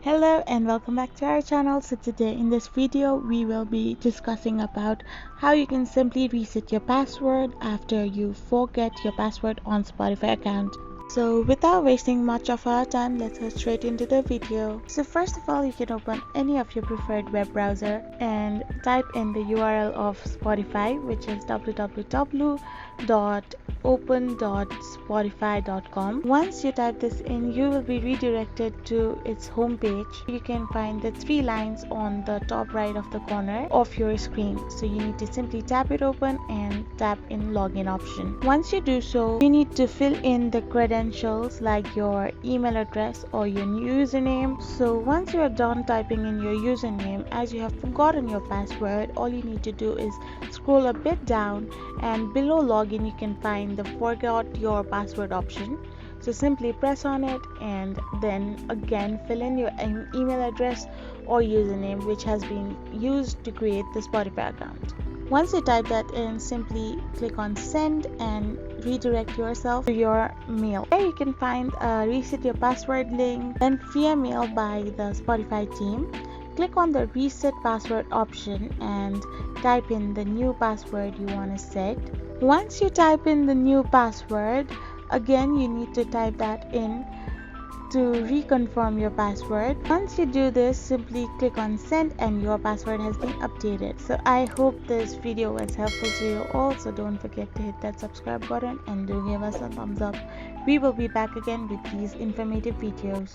Hello and welcome back to our channel. So today in this video we will be discussing about how you can simply reset your password after you forget your password on Spotify account. So without wasting much of our time, let's get straight into the video. So first of all, you can open any of your preferred web browser and type in the URL of Spotify, which is www.open.spotify.com. Once you type this in, you will be redirected to its homepage. You can find the three lines on the top right of the corner of your screen. So you need to simply tap it open and tap in login option. Once you do so, you need to fill in the credentials like your email address or your username. So once you are done typing in your username, as you have forgotten your password, all you need to do is scroll a bit down, and below login you can find the forgot your password option. So simply press on it and then again fill in your email address or username which has been used to create the Spotify account. Once you type that in, simply click on send and redirect yourself to your mail. There you can find a reset your password link, then via mail by the Spotify team. Click on the reset password option and type in the new password you want to set. Once you type in the new password, again you need to type that in to reconfirm your password. Once you do this, simply click on send and your password has been updated. So I hope this video was helpful to you all. So don't forget to hit that subscribe button and do give us a thumbs up. We will be back again with these informative videos.